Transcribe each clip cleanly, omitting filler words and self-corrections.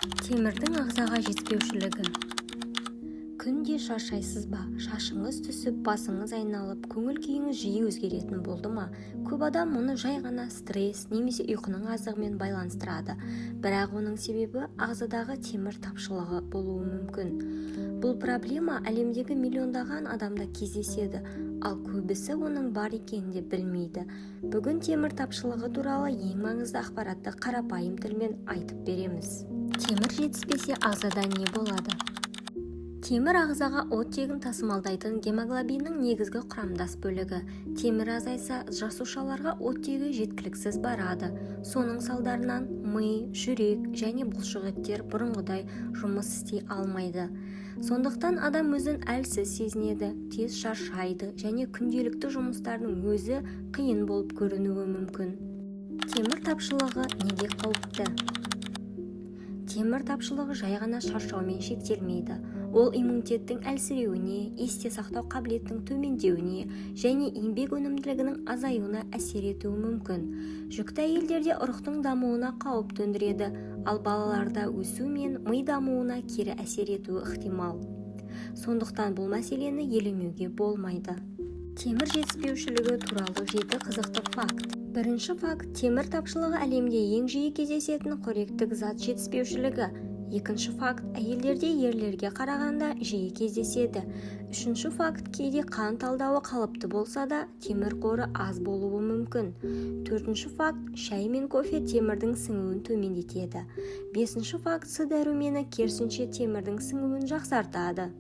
Темірдің ағзаға жетіспеушілігі. Күнде шаршайсыз ба? Шашыңыз түсіп, басыңыз айналып, көңіл-күйіңіз жиі өзгеретін болды ма? Көп адам мұны жай ғана стресс немесе ұйқының аздығымен байланыстырады. Бірақ оның себебі ағзадағы темір тапшылығы болуы мүмкін. Бұл проблема әлемдегі миллиондаған адамда кездеседі, ал көбісі оның бар екенін де білмейді. Бүгін темір тапшылығы туралы ең маңызды ақпаратты қарапайым тілмен айтып береміз. Темір жетіспесе ағзада не болады? Темір ағзаға оттегін тасымалдайтын гемоглобиннің негізгі құрамдас бөлігі. Темір азайса, жасушаларға оттегі жеткіліксіз барады. Соның салдарынан ми, жүрек және бұлшықеттер бұрынғыдай жұмыс істей алмайды. Сондықтан адам өзін әлсіз сезінеді, тез шаршайды және күнделікті жұмыстардың өзі қиын болып көрінуі мүмкін. Темір тапшылығы неге қауіпті? Темір тапшылығы жай ғана шаршаумен шектелмейді. Ол иммунитеттің әлсіреуіне, есте сақтау қабілетінің төмендеуіне және еңбек өнімділігінің азаюына әсер етуі мүмкін. Жүкті әйелдерде ұрықтың дамуына қауіп төндіреді, ал балаларда өсу мен ми дамуына кері әсер етуі ықтимал. Сондықтан бұл мәселені елемеуге болмайды. Темір жетіспеушілігі туралы 7 қызықты факт. Бірінші факт: темір тапшылығы әлемде ең жиі кездесетін қоректік зат жетіспеушілігі. Екінші факт: әйелдерде ерлерге қарағанда жиі кездеседі. Үшінші факт: кейде қан талдауы қалыпты болса да, темір қоры аз болуы мүмкін. Төртінші факт: шай мен кофе темірдің сіңуін төмендетеді. Бесінші факт: с дәрумені керісінше темірдің сіңуін жақсартады.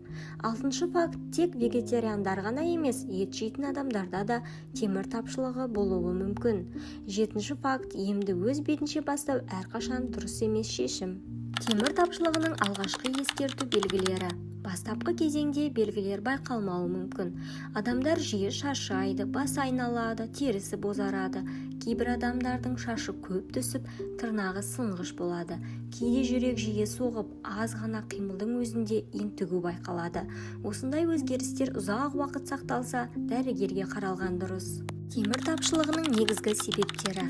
Алтыншы факт: тек вегетариандар ғана емес, ет жейтін адамдарда да темір тапшылығы болуы мүмкін. Жетінші факт: емді өз бетінше бастау әрқашан дұрыс емес шешім. Темір тапшылығының алғашқы ескерту белгілері. Бастапқы кезеңде белгілер байқалмауы мүмкін. Адамдар жиі шаршайды, бас айналады, терісі бозарады. Кейбір адамдардың шашы көп түсіп, тырнағы сынғыш болады. Кейде жүрек жиі соғып, аз ғана қимылдың өзінде ентігу байқалады. Осындай өзгерістер ұзақ уақыт сақталса, дәрігерге қаралған дұрыс. Темір тапшылығының негізгі себептері.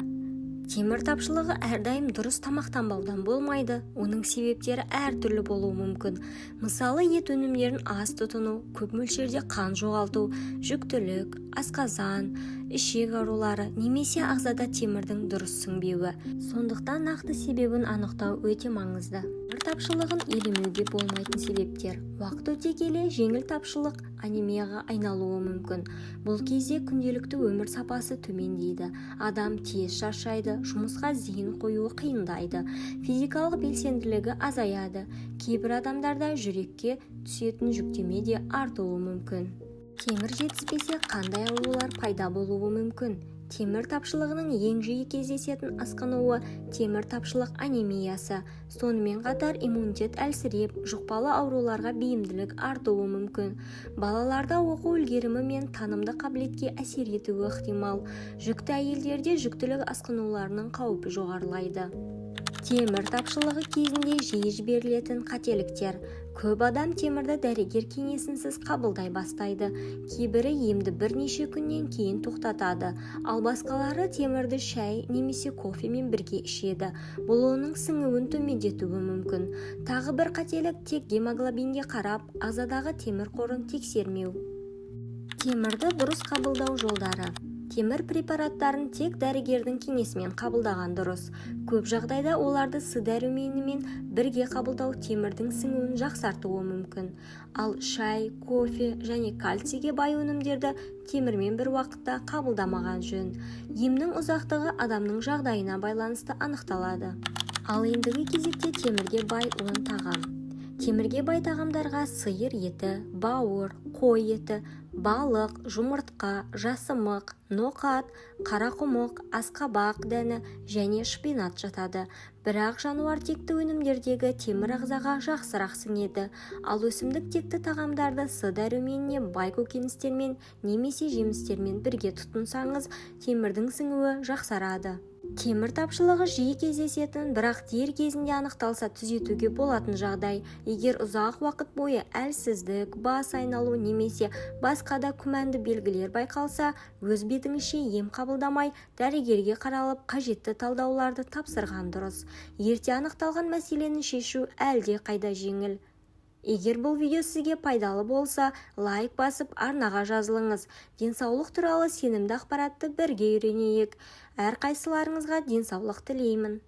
Темір тапшылығы әрдайым дұрыс тамақтанбаудан болмайды. Оның себептері әртүрлі болуы мүмкін. Мысалы, ет өнімдерін аз тұтыну, көп мөлшерде қан жоғалту, жүктілік, асқазан, ішек аурулары немесе ағзада темірдің дұрыс сіңбеуі. Сондықтан нақты себебін анықтау өте маңызды. Темір тапшылығын елемеуге болмайтын себептер. Уақыт өте келе жеңіл тапшылық анемияға айналуы мүмкін. Бұл кезде күнделікті өмір сапасы төмендейді. Адам тез шаршайды, жұмысқа зейін қоюы қиындайды, физикалық белсенділігі азаяды. Кейбір адамдарда жүрекке түсетін жүктеме де артуы мүмкін. Темір жетіспесе қандай аурулар пайда болуы мүмкін? Темір тапшылығының ең жиі кездесетін асқынуы темір тапшылық анемиясы. Сонымен қатар иммунитет әлсіреп, жұқпалы ауруларға бейімділік артуы мүмкін. Балаларда оқу үлгерімі мен танымдық қабілетке әсер етуі ықтимал. Жүкті әйелдерде жүктілік асқынуларының қаупі жоғарылайды. Темір тапшылығы кезінде жиі жіберілетін қателіктер. Көп адам темірді дәрігер кеңесінсіз қабылдай бастайды. Кейбірі емді бірнеше күннен кейін тоқтатады, ал басқалары темірді шай немесе кофемен бірге ішеді. Бұл оның сіңуін төмендетуі мүмкін. Тағы бір қателік: тек гемоглобинге қарап, ағзадағы темір қорын тексермеу. Темірді дұрыс қабылдау жолдары. Темір препараттарын тек дәрігердің кеңесімен қабылдаған дұрыс. Көп жағдайда оларды с дәруменімен бірге қабылдау темірдің сіңуін жақсартуы мүмкін. Ал шай, кофе және кальцийге бай өнімдерді темірмен бір уақытта қабылдамаған жөн. Емнің ұзақтығы адамның жағдайына байланысты анықталады. Ал ендігі кезекте темірге бай 10 тағам. Темірге бай тағамдарға сиыр еті, бауыр, қой еті, балық, жұмыртқа, жасымық, ноқат, қарақұмық, асқабақ дәні және шпинат жатады. Бірақ жануар текті өнімдердегі темір ағзаға жақсырақ сіңеді. Ал өсімдік текті тағамдарды с дәруменіне бай көкөністермен немесе жемістермен бірге тұтынсаңыз, темірдің сіңуі жақсарады. Темір тапшылығы жиі кездесетін, бірақ дер кезінде анықталса түзетуге болатын жағдай. Егер ұзақ уақыт бойы әлсіздік, бас айналу немесе басқа да күмәнді белгілер байқалса, өз бетіңізше ем қабылдамай, дәрігерге қаралып, қажетті талдауларды тапсырған дұрыс. Ерте анықталған мәселені шешу әлде қайда жеңіл. Егер бұл видео сізге пайдалы болса, лайк басып, арнаға жазылыңыз. Денсаулық туралы сенімді ақпаратты бірге үйренейік. Әрқайсыларыңызға денсаулық тілеймін.